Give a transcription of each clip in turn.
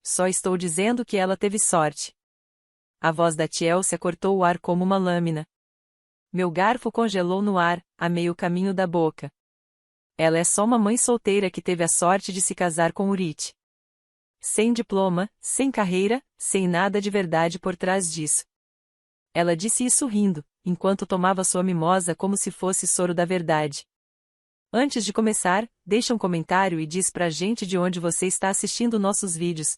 só estou dizendo que ela teve sorte. A voz da Chelsea cortou o ar como uma lâmina. Meu garfo congelou no ar, a meio caminho da boca. Ela é só uma mãe solteira que teve a sorte de se casar com Urit. Sem diploma, sem carreira, sem nada de verdade por trás disso. Ela disse isso rindo, enquanto tomava sua mimosa como se fosse soro da verdade. Antes de começar, deixa um comentário e diz pra gente de onde você está assistindo nossos vídeos.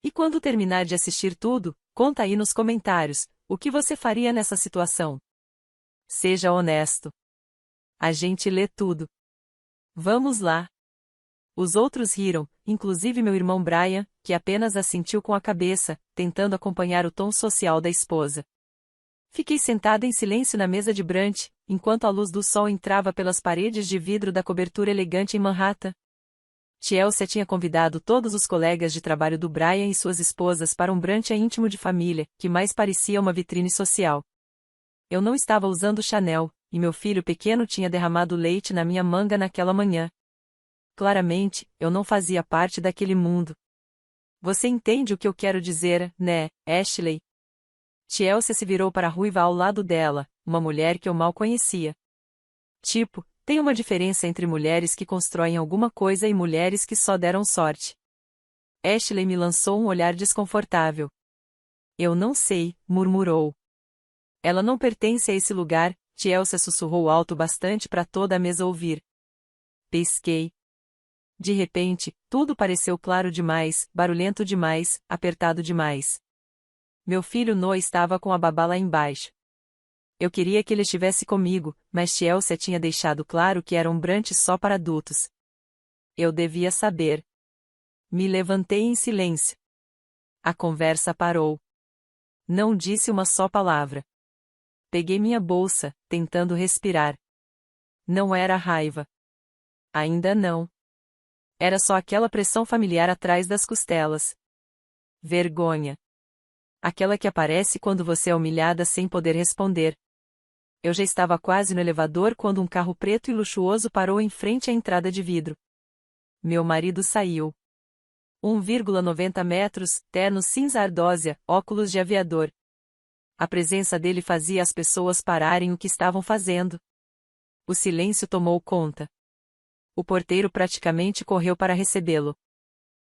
E quando terminar de assistir tudo, conta aí nos comentários, o que você faria nessa situação. Seja honesto. A gente lê tudo. Vamos lá. Os outros riram, inclusive meu irmão Brian, que apenas assentiu com a cabeça, tentando acompanhar o tom social da esposa. Fiquei sentada em silêncio na mesa de brunch, enquanto a luz do sol entrava pelas paredes de vidro da cobertura elegante em Manhattan. Chelsea tinha convidado todos os colegas de trabalho do Brian e suas esposas para um brunch íntimo de família, que mais parecia uma vitrine social. Eu não estava usando Chanel, e meu filho pequeno tinha derramado leite na minha manga naquela manhã. Claramente, eu não fazia parte daquele mundo. Você entende o que eu quero dizer, né, Ashley? Chelsea se virou para a ruiva ao lado dela, uma mulher que eu mal conhecia. Tipo, tem uma diferença entre mulheres que constroem alguma coisa e mulheres que só deram sorte. Ashley me lançou um olhar desconfortável. Eu não sei, murmurou. Ela não pertence a esse lugar, Chelsea sussurrou alto bastante para toda a mesa ouvir. Pesquei. De repente, tudo pareceu claro demais, barulhento demais, apertado demais. Meu filho Noah estava com a babá lá embaixo. Eu queria que ele estivesse comigo, mas Chelsea tinha deixado claro que era um brunch só para adultos. Eu devia saber. Me levantei em silêncio. A conversa parou. Não disse uma só palavra. Peguei minha bolsa, tentando respirar. Não era raiva. Ainda não. Era só aquela pressão familiar atrás das costelas. Vergonha. Aquela que aparece quando você é humilhada sem poder responder. Eu já estava quase no elevador quando um carro preto e luxuoso parou em frente à entrada de vidro. Meu marido saiu. 1,90 metros, terno cinza ardósia, óculos de aviador. A presença dele fazia as pessoas pararem o que estavam fazendo. O silêncio tomou conta. O porteiro praticamente correu para recebê-lo.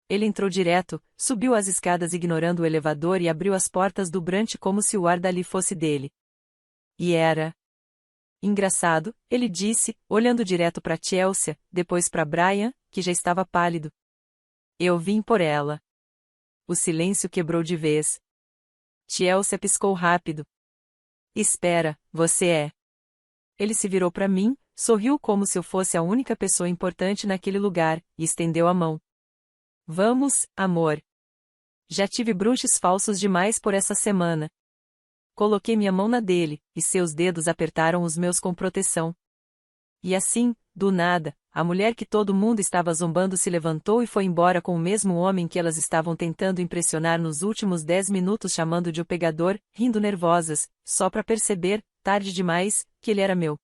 Ele entrou direto, subiu as escadas ignorando o elevador e abriu as portas do brunch como se o ar dali fosse dele. E era engraçado, ele disse, olhando direto para Chelsea, depois para Brian, que já estava pálido. Eu vim por ela. O silêncio quebrou de vez. Chelsea piscou rápido. Espera, você é. Ele se virou para mim, sorriu como se eu fosse a única pessoa importante naquele lugar, e estendeu a mão. Vamos, amor. Já tive brunches falsos demais por essa semana. Coloquei minha mão na dele, e seus dedos apertaram os meus com proteção. E assim, do nada, a mulher que todo mundo estava zombando se levantou e foi embora com o mesmo homem que elas estavam tentando impressionar nos últimos 10 minutos chamando de o pegador, rindo nervosas, só para perceber, tarde demais, que ele era meu.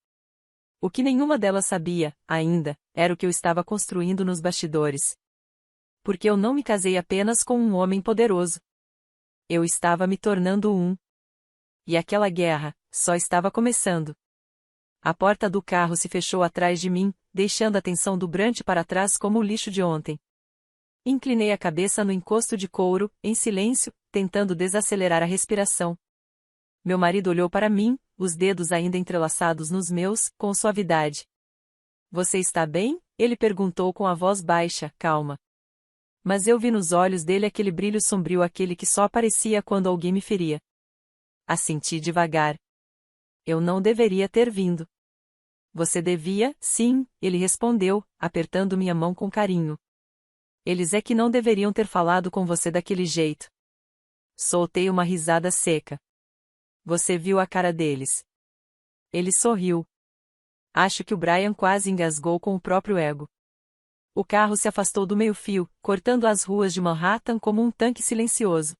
O que nenhuma delas sabia, ainda, era o que eu estava construindo nos bastidores. Porque eu não me casei apenas com um homem poderoso. Eu estava me tornando um. E aquela guerra, só estava começando. A porta do carro se fechou atrás de mim, deixando a tensão do brunch para trás como o lixo de ontem. Inclinei a cabeça no encosto de couro, em silêncio, tentando desacelerar a respiração. Meu marido olhou para mim, os dedos ainda entrelaçados nos meus, com suavidade. Você está bem? Ele perguntou com a voz baixa, calma. Mas eu vi nos olhos dele aquele brilho sombrio, aquele que só aparecia quando alguém me feria. Assenti devagar. Eu não deveria ter vindo. Você devia, sim, ele respondeu, apertando minha mão com carinho. Eles é que não deveriam ter falado com você daquele jeito. Soltei uma risada seca. Você viu a cara deles. Ele sorriu. Acho que o Brian quase engasgou com o próprio ego. O carro se afastou do meio-fio, cortando as ruas de Manhattan como um tanque silencioso.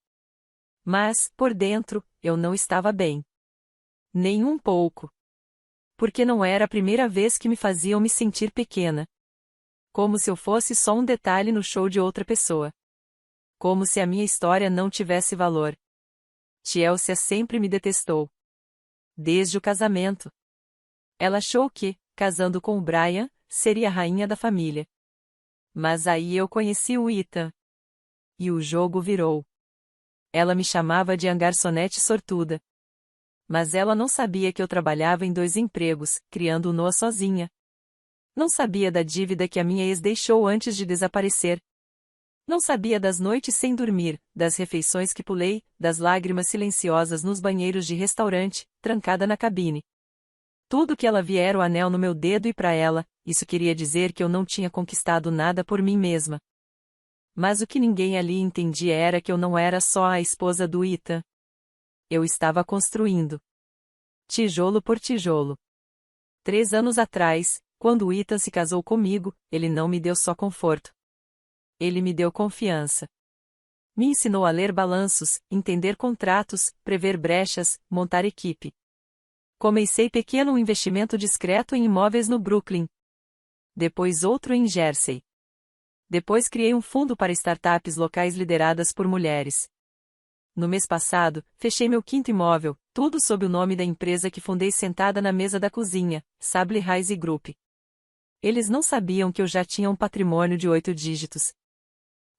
Mas, por dentro, eu não estava bem. Nem um pouco. Porque não era a primeira vez que me faziam me sentir pequena. Como se eu fosse só um detalhe no show de outra pessoa. Como se a minha história não tivesse valor. Chelsea sempre me detestou. Desde o casamento. Ela achou que, casando com o Brian, seria a rainha da família. Mas aí eu conheci o Ethan. E o jogo virou. Ela me chamava de garçonete sortuda. Mas ela não sabia que eu trabalhava em 2 empregos, criando o Noah sozinha. Não sabia da dívida que a minha ex deixou antes de desaparecer. Não sabia das noites sem dormir, das refeições que pulei, das lágrimas silenciosas nos banheiros de restaurante, trancada na cabine. Tudo que ela via era o anel no meu dedo e para ela, isso queria dizer que eu não tinha conquistado nada por mim mesma. Mas o que ninguém ali entendia era que eu não era só a esposa do Ethan. Eu estava construindo. Tijolo por tijolo. 3 anos atrás, quando o Ethan se casou comigo, ele não me deu só conforto. Ele me deu confiança. Me ensinou a ler balanços, entender contratos, prever brechas, montar equipe. Comecei pequeno um investimento discreto em imóveis no Brooklyn. Depois outro em Jersey. Depois criei um fundo para startups locais lideradas por mulheres. No mês passado, fechei meu 5º imóvel, tudo sob o nome da empresa que fundei sentada na mesa da cozinha, Sable Rise Group. Eles não sabiam que eu já tinha um patrimônio de 8 dígitos.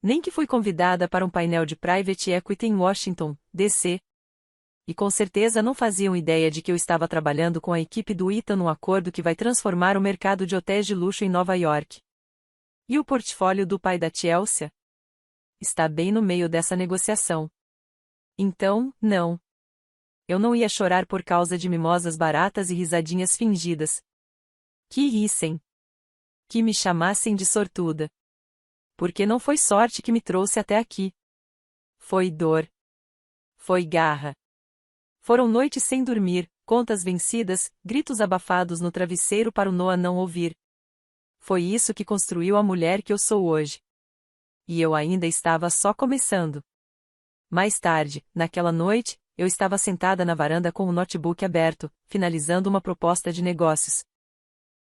Nem que fui convidada para um painel de Private Equity em Washington, D.C. E com certeza não faziam ideia de que eu estava trabalhando com a equipe do Ethan num acordo que vai transformar o mercado de hotéis de luxo em Nova York. E o portfólio do pai da Chelsea? Está bem no meio dessa negociação. Então, não. Eu não ia chorar por causa de mimosas baratas e risadinhas fingidas. Que rissem. Que me chamassem de sortuda. Porque não foi sorte que me trouxe até aqui. Foi dor. Foi garra. Foram noites sem dormir, contas vencidas, gritos abafados no travesseiro para o Noah não ouvir. Foi isso que construiu a mulher que eu sou hoje. E eu ainda estava só começando. Mais tarde, naquela noite, eu estava sentada na varanda com o notebook aberto, finalizando uma proposta de negócios.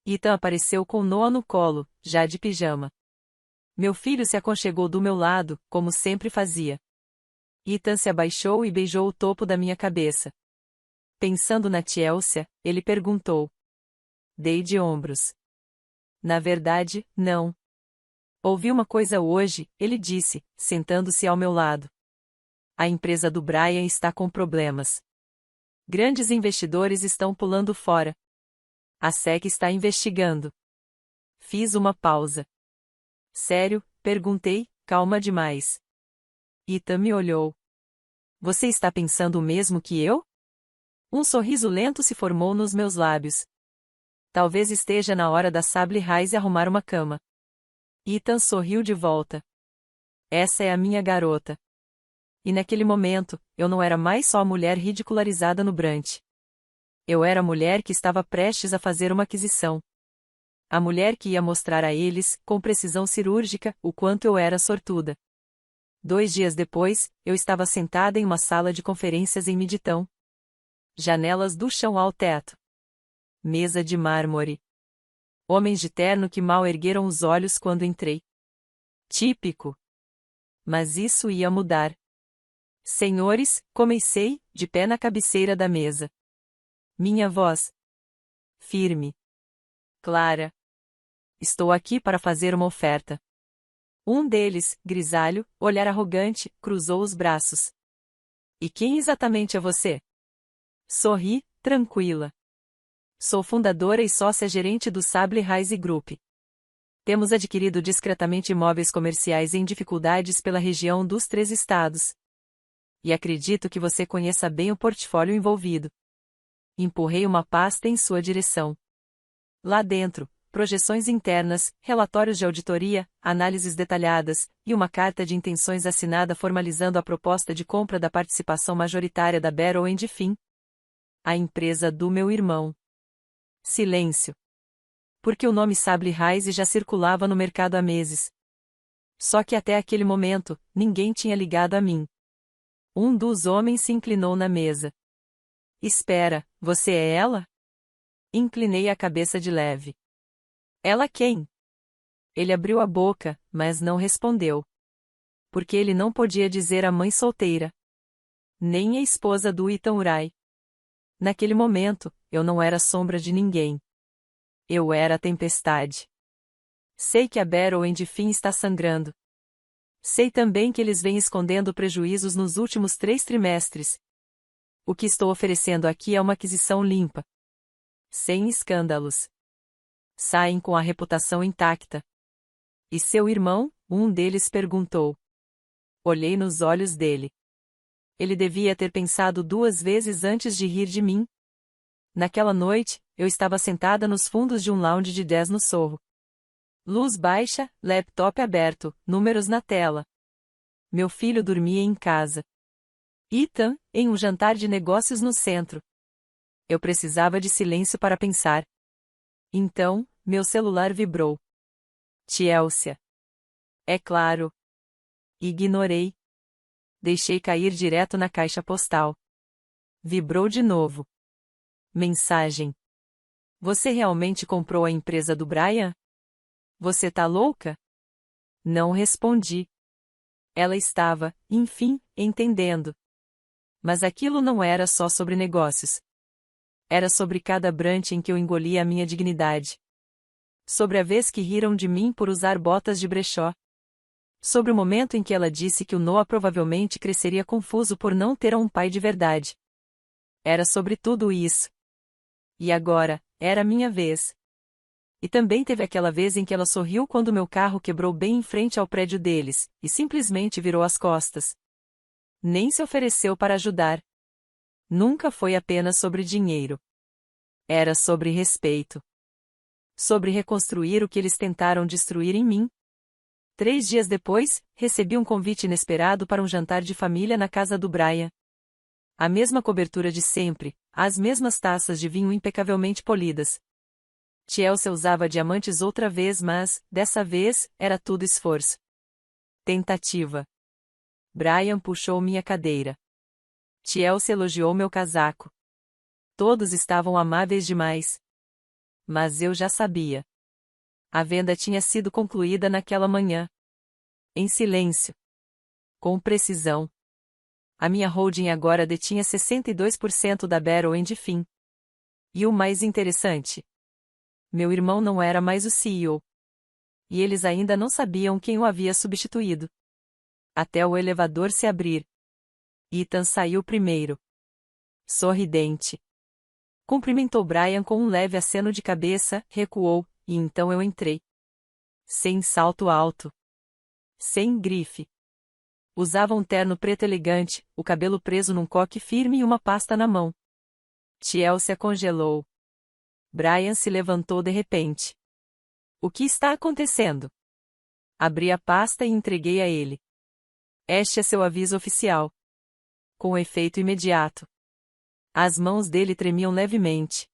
Ethan apareceu com Noah no colo, já de pijama. Meu filho se aconchegou do meu lado, como sempre fazia. Ethan se abaixou e beijou o topo da minha cabeça. Pensando na Chelsea, ele perguntou. Dei de ombros. Na verdade, não. Ouvi uma coisa hoje, ele disse, sentando-se ao meu lado. A empresa do Brian está com problemas. Grandes investidores estão pulando fora. A SEC está investigando. Fiz uma pausa. Sério? Perguntei, calma demais. Ethan me olhou. Você está pensando o mesmo que eu? Um sorriso lento se formou nos meus lábios. Talvez esteja na hora da Sable Rise arrumar uma cama. Ethan sorriu de volta. Essa é a minha garota. E naquele momento, eu não era mais só a mulher ridicularizada no brunch. Eu era a mulher que estava prestes a fazer uma aquisição. A mulher que ia mostrar a eles, com precisão cirúrgica, o quanto eu era sortuda. 2 dias depois, eu estava sentada em uma sala de conferências em Midtown. Janelas do chão ao teto. Mesa de mármore. Homens de terno que mal ergueram os olhos quando entrei. Típico. Mas isso ia mudar. Senhores, comecei, de pé na cabeceira da mesa. Minha voz. Firme. Clara. Estou aqui para fazer uma oferta. Um deles, grisalho, olhar arrogante, cruzou os braços. E quem exatamente é você? Sorri, tranquila. Sou fundadora e sócia-gerente do Sable Rise Group. Temos adquirido discretamente imóveis comerciais em dificuldades pela região dos 3 estados. E acredito que você conheça bem o portfólio envolvido. Empurrei uma pasta em sua direção. Lá dentro, projeções internas, relatórios de auditoria, análises detalhadas, e uma carta de intenções assinada formalizando a proposta de compra da participação majoritária da Barrow Fim. A empresa do meu irmão. Silêncio. Porque o nome Sable Rise já circulava no mercado há meses. Só que até aquele momento, ninguém tinha ligado a mim. Um dos homens se inclinou na mesa. Espera, você é ela? Inclinei a cabeça de leve. Ela quem? Ele abriu a boca, mas não respondeu. porque ele não podia dizer a mãe solteira, nem a esposa do Ethan Urai. Naquele momento, eu não era sombra de ninguém. Eu era a tempestade. Sei que a Barrow Endifin está sangrando. Sei também que eles vêm escondendo prejuízos nos últimos 3 trimestres. O que estou oferecendo aqui é uma aquisição limpa. Sem escândalos. Saem com a reputação intacta. E seu irmão? Um deles perguntou. Olhei nos olhos dele. Ele devia ter pensado 2 vezes antes de rir de mim. Naquela noite, eu estava sentada nos fundos de um lounge de 10 no Sorro. Luz baixa, laptop aberto, números na tela. Meu filho dormia em casa. Ethan, em um jantar de negócios no centro. Eu precisava de silêncio para pensar. Então, meu celular vibrou. Chelsea. É claro. Ignorei. Deixei cair direto na caixa postal. Vibrou de novo. Mensagem. Você realmente comprou a empresa do Brian? Você tá louca? Não respondi. Ela estava, enfim, entendendo. Mas aquilo não era só sobre negócios. Era sobre cada brunch em que eu engolia a minha dignidade. Sobre a vez que riram de mim por usar botas de brechó. Sobre o momento em que ela disse que o Noah provavelmente cresceria confuso por não ter um pai de verdade. Era sobre tudo isso. E agora, era minha vez. E também teve aquela vez em que ela sorriu quando meu carro quebrou bem em frente ao prédio deles, e simplesmente virou as costas. Nem se ofereceu para ajudar. Nunca foi apenas sobre dinheiro. Era sobre respeito. Sobre reconstruir o que eles tentaram destruir em mim. 3 dias depois, recebi um convite inesperado para um jantar de família na casa do Brian. A mesma cobertura de sempre, as mesmas taças de vinho impecavelmente polidas. Chelsea usava diamantes outra vez, mas, dessa vez, era tudo esforço. Tentativa. Brian puxou minha cadeira. Chelsea elogiou meu casaco. Todos estavam amáveis demais. Mas eu já sabia. A venda tinha sido concluída naquela manhã. Em silêncio. Com precisão. A minha holding agora detinha 62% da Barrow Endifin. E o mais interessante? Meu irmão não era mais o CEO. E eles ainda não sabiam quem o havia substituído. Até o elevador se abrir. Ethan saiu primeiro. Sorridente. Cumprimentou Brian com um leve aceno de cabeça, recuou, e então eu entrei. Sem salto alto. Sem grife. Usava um terno preto elegante, o cabelo preso num coque firme e uma pasta na mão. Chelsea congelou. Brian se levantou de repente. O que está acontecendo? Abri a pasta e entreguei a ele. Este é seu aviso oficial. Com efeito imediato. As mãos dele tremiam levemente.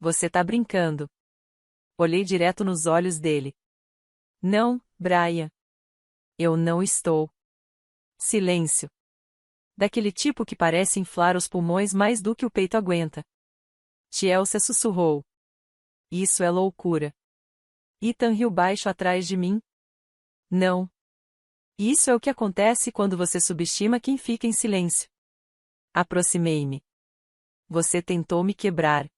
Você tá brincando. Olhei direto nos olhos dele. Não, Brian. Eu não estou. Silêncio. Daquele tipo que parece inflar os pulmões mais do que o peito aguenta. Chelsea sussurrou. Isso é loucura. Ethan riu baixo atrás de mim. Não. Isso é o que acontece quando você subestima quem fica em silêncio. Aproximei-me. Você tentou me quebrar.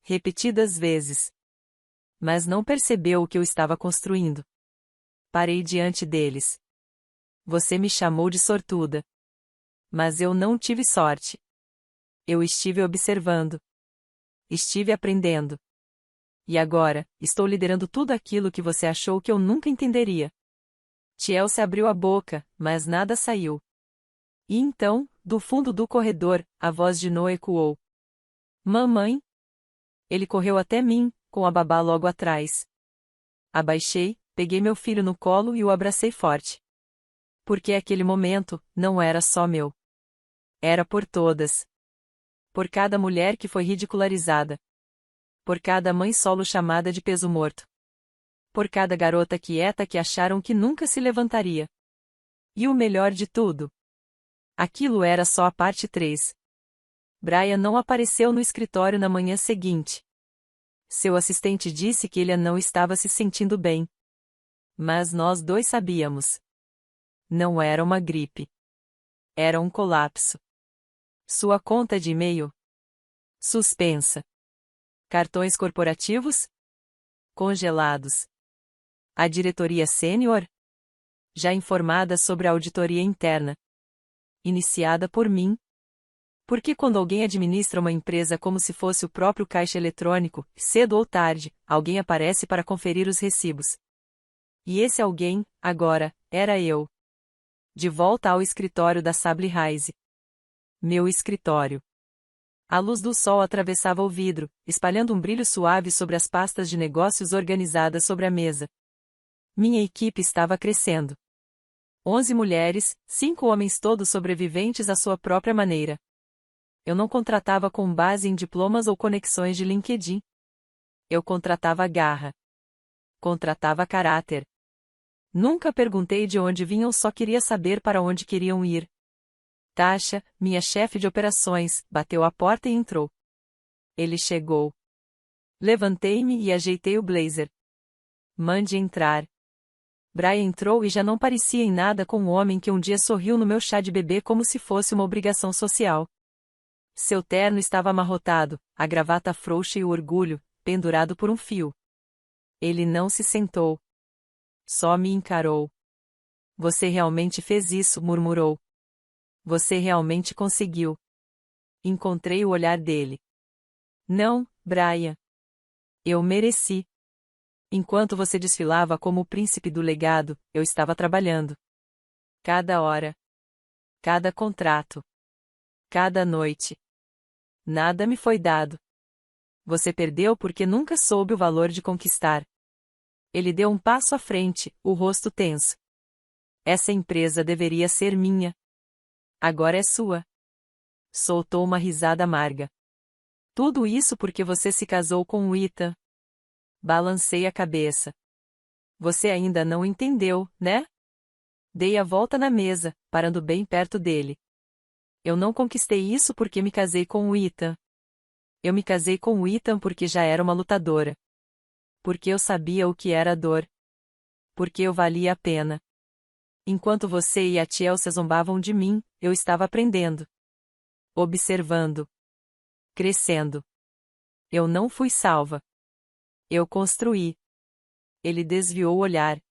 Repetidas vezes. Mas não percebeu o que eu estava construindo. Parei diante deles. Você me chamou de sortuda. Mas eu não tive sorte. Eu estive observando. Estive aprendendo. E agora, estou liderando tudo aquilo que você achou que eu nunca entenderia. Chelsea abriu a boca, mas nada saiu. E então, do fundo do corredor, a voz de Noah ecoou. Mamãe? Ele correu até mim, com a babá logo atrás. Abaixei, peguei meu filho no colo e o abracei forte. Porque aquele momento, não era só meu. Era por todas. Por cada mulher que foi ridicularizada. Por cada mãe solo chamada de peso morto. Por cada garota quieta que acharam que nunca se levantaria. E o melhor de tudo. Aquilo era só a parte 3. Brian não apareceu no escritório na manhã seguinte. Seu assistente disse que ele não estava se sentindo bem. Mas nós dois sabíamos. Não era uma gripe. Era um colapso. Sua conta de e-mail? Suspensa. Cartões corporativos? Congelados. A diretoria sênior? Já informada sobre a auditoria interna. Iniciada por mim. Porque quando alguém administra uma empresa como se fosse o próprio caixa eletrônico, cedo ou tarde, alguém aparece para conferir os recibos. E esse alguém, agora, era eu. De volta ao escritório da Sable Rise. Meu escritório. A luz do sol atravessava o vidro, espalhando um brilho suave sobre as pastas de negócios organizadas sobre a mesa. Minha equipe estava crescendo. 11 mulheres, 5 homens, todos sobreviventes à sua própria maneira. Eu não contratava com base em diplomas ou conexões de LinkedIn. Eu contratava garra. Contratava caráter. Nunca perguntei de onde vinham, só queria saber para onde queriam ir. Tasha, minha chefe de operações, bateu a porta e entrou. Ele chegou. Levantei-me e ajeitei o blazer. Mande entrar. Brian entrou e já não parecia em nada com o homem que um dia sorriu no meu chá de bebê como se fosse uma obrigação social. Seu terno estava amarrotado, a gravata frouxa e o orgulho, pendurado por um fio. Ele não se sentou. Só me encarou. Você realmente fez isso, murmurou. Você realmente conseguiu. Encontrei o olhar dele. Não, Brian. Eu mereci. Enquanto você desfilava como o príncipe do legado, eu estava trabalhando. Cada hora. Cada contrato. Cada noite. Nada me foi dado. Você perdeu porque nunca soube o valor de conquistar. Ele deu um passo à frente, o rosto tenso. Essa empresa deveria ser minha. Agora é sua. Soltou uma risada amarga. Tudo isso porque você se casou com o Ethan. Balancei a cabeça. Você ainda não entendeu, né? Dei a volta na mesa, parando bem perto dele. Eu não conquistei isso porque me casei com o Ethan. Eu me casei com o Ethan porque já era uma lutadora. Porque eu sabia o que era dor. Porque eu valia a pena. Enquanto você e a Chelsea zombavam de mim, eu estava aprendendo. Observando. Crescendo. Eu não fui salva. Eu construí. Ele desviou o olhar.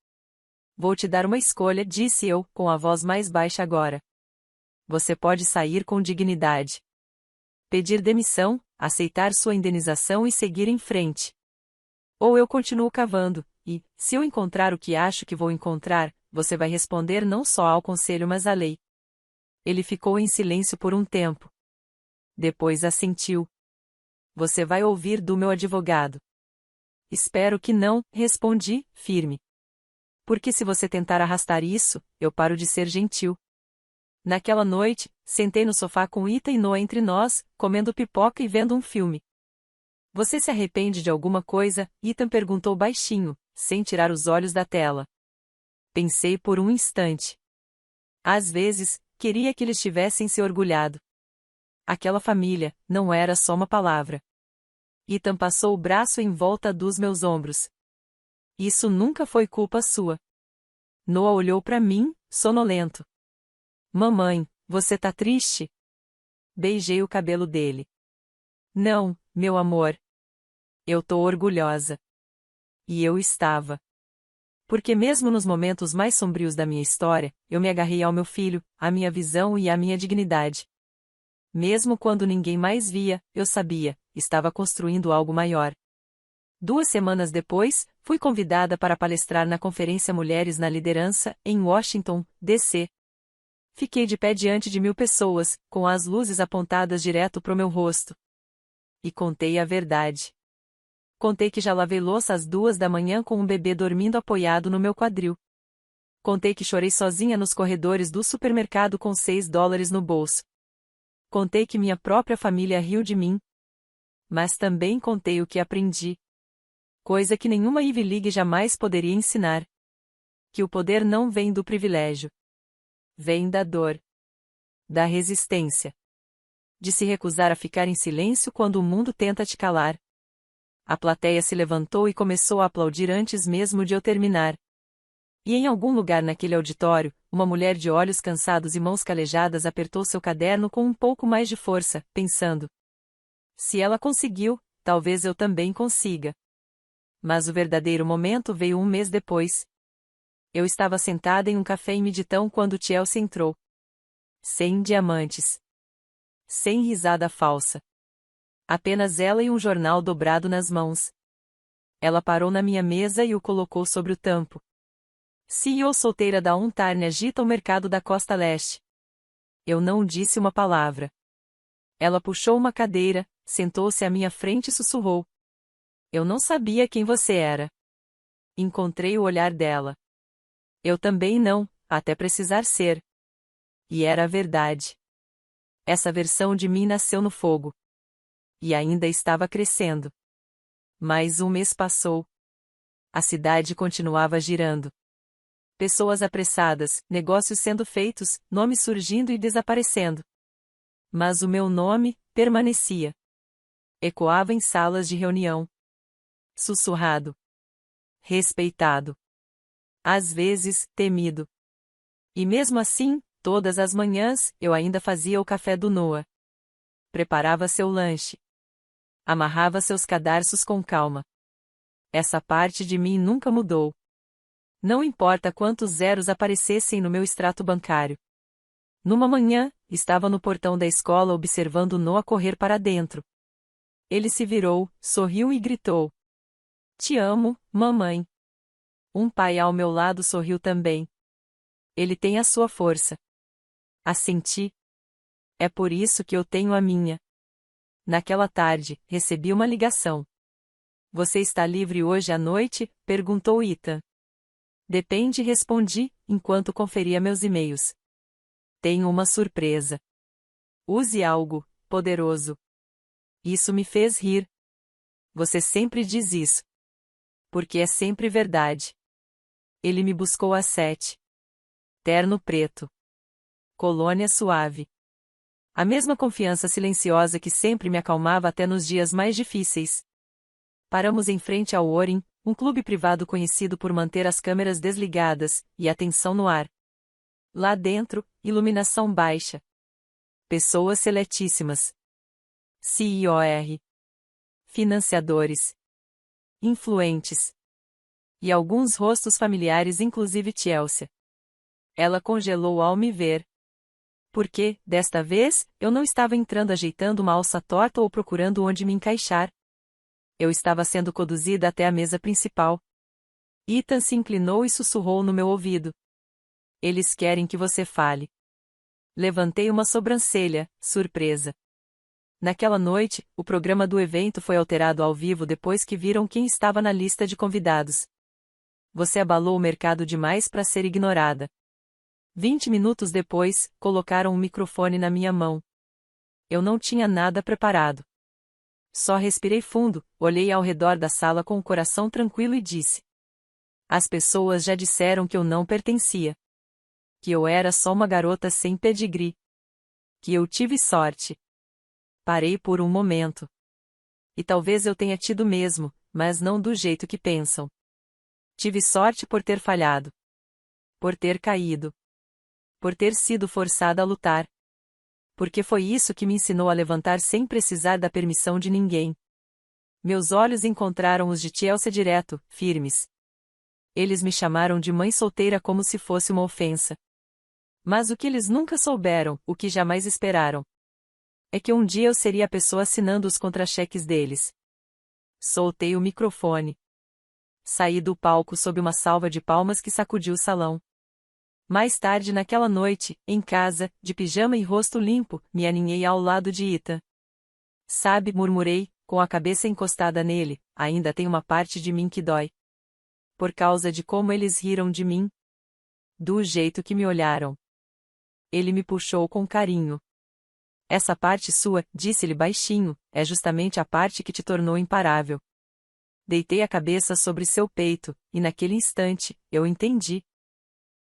Vou te dar uma escolha, disse eu, com a voz mais baixa agora. Você pode sair com dignidade. Pedir demissão, aceitar sua indenização e seguir em frente. Ou eu continuo cavando, e, se eu encontrar o que acho que vou encontrar, você vai responder não só ao conselho mas à lei. Ele ficou em silêncio por um tempo. Depois assentiu. Você vai ouvir do meu advogado. Espero que não, respondi, firme. Porque se você tentar arrastar isso, eu paro de ser gentil. Naquela noite, sentei no sofá com Ethan e Noah entre nós, comendo pipoca e vendo um filme. Você se arrepende de alguma coisa? Ethan perguntou baixinho, sem tirar os olhos da tela. Pensei por um instante. Às vezes, queria que eles tivessem se orgulhado. Aquela família, não era só uma palavra. Ethan passou o braço em volta dos meus ombros. Isso nunca foi culpa sua. Noah olhou para mim, sonolento. Mamãe, você tá triste? Beijei o cabelo dele. Não, meu amor. Eu tô orgulhosa. E eu estava. Porque mesmo nos momentos mais sombrios da minha história, eu me agarrei ao meu filho, à minha visão e à minha dignidade. Mesmo quando ninguém mais via, eu sabia, estava construindo algo maior. 2 semanas depois, fui convidada para palestrar na Conferência Mulheres na Liderança, em Washington, D.C. Fiquei de pé diante de 1000 pessoas, com as luzes apontadas direto pro meu rosto. E contei a verdade. Contei que já lavei louça às 2 da manhã com um bebê dormindo apoiado no meu quadril. Contei que chorei sozinha nos corredores do supermercado com $6 no bolso. Contei que minha própria família riu de mim. Mas também contei o que aprendi. Coisa que nenhuma Ivy League jamais poderia ensinar. Que o poder não vem do privilégio. Vem da dor. Da resistência. De se recusar a ficar em silêncio quando o mundo tenta te calar. A plateia se levantou e começou a aplaudir antes mesmo de eu terminar. E em algum lugar naquele auditório, uma mulher de olhos cansados e mãos calejadas apertou seu caderno com um pouco mais de força, pensando: se ela conseguiu, talvez eu também consiga. Mas o verdadeiro momento veio um mês depois. Eu estava sentada em um café em Midtown quando Chelsea entrou. Sem diamantes. Sem risada falsa. Apenas ela e um jornal dobrado nas mãos. Ela parou na minha mesa e o colocou sobre o tampo. CEO solteira da Ontarne agita o mercado da Costa Leste. Eu não disse uma palavra. Ela puxou uma cadeira, sentou-se à minha frente e sussurrou: eu não sabia quem você era. Encontrei o olhar dela. Eu também não, até precisar ser. E era a verdade. Essa versão de mim nasceu no fogo. E ainda estava crescendo. Mais um mês passou. A cidade continuava girando. Pessoas apressadas, negócios sendo feitos, nomes surgindo e desaparecendo. Mas o meu nome permanecia. Ecoava em salas de reunião. Sussurrado. Respeitado. Às vezes, temido. E mesmo assim, todas as manhãs, eu ainda fazia o café do Noah. Preparava seu lanche. Amarrava seus cadarços com calma. Essa parte de mim nunca mudou. Não importa quantos zeros aparecessem no meu extrato bancário. Numa manhã, estava no portão da escola observando Noah correr para dentro. Ele se virou, sorriu e gritou: te amo, mamãe. Um pai ao meu lado sorriu também. Ele tem a sua força. Assenti. É por isso que eu tenho a minha. Naquela tarde, recebi uma ligação. Você está livre hoje à noite? Perguntou Ethan. Depende, respondi, enquanto conferia meus e-mails. Tenho uma surpresa. Use algo poderoso. Isso me fez rir. Você sempre diz isso. Porque é sempre verdade. Ele me buscou às 7. Terno preto. Colônia suave. A mesma confiança silenciosa que sempre me acalmava até nos dias mais difíceis. Paramos em frente ao Orin, um clube privado conhecido por manter as câmeras desligadas e a tensão no ar. Lá dentro, iluminação baixa. Pessoas seletíssimas. CIOR. Financiadores. Influentes. E alguns rostos familiares, inclusive Chelsea. Ela congelou ao me ver. Porque, desta vez, eu não estava entrando ajeitando uma alça torta ou procurando onde me encaixar. Eu estava sendo conduzida até a mesa principal. Ethan se inclinou e sussurrou no meu ouvido. Eles querem que você fale. Levantei uma sobrancelha, surpresa. Naquela noite, o programa do evento foi alterado ao vivo depois que viram quem estava na lista de convidados. Você abalou o mercado demais para ser ignorada. 20 minutos depois, colocaram um microfone na minha mão. Eu não tinha nada preparado. Só respirei fundo, olhei ao redor da sala com o coração tranquilo e disse: as pessoas já disseram que eu não pertencia. Que eu era só uma garota sem pedigree. Que eu tive sorte. Parei por um momento. E talvez eu tenha tido mesmo, mas não do jeito que pensam. Tive sorte por ter falhado. Por ter caído. Por ter sido forçada a lutar. Porque foi isso que me ensinou a levantar sem precisar da permissão de ninguém. Meus olhos encontraram os de Chelsea direto, firmes. Eles me chamaram de mãe solteira como se fosse uma ofensa. Mas o que eles nunca souberam, o que jamais esperaram, é que um dia eu seria a pessoa assinando os contra-cheques deles. Soltei o microfone. Saí do palco sob uma salva de palmas que sacudiu o salão. Mais tarde naquela noite, em casa, de pijama e rosto limpo, me aninhei ao lado de Ethan. Sabe, murmurei, com a cabeça encostada nele, ainda tem uma parte de mim que dói. Por causa de como eles riram de mim. Do jeito que me olharam. Ele me puxou com carinho. Essa parte sua, disse-lhe baixinho, é justamente a parte que te tornou imparável. Deitei a cabeça sobre seu peito, e naquele instante, eu entendi.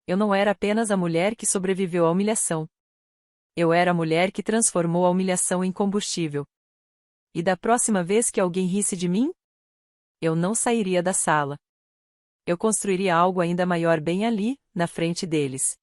Eu não era apenas a mulher que sobreviveu à humilhação. Eu era a mulher que transformou a humilhação em combustível. E da próxima vez que alguém risse de mim? Eu não sairia da sala. Eu construiria algo ainda maior bem ali, na frente deles.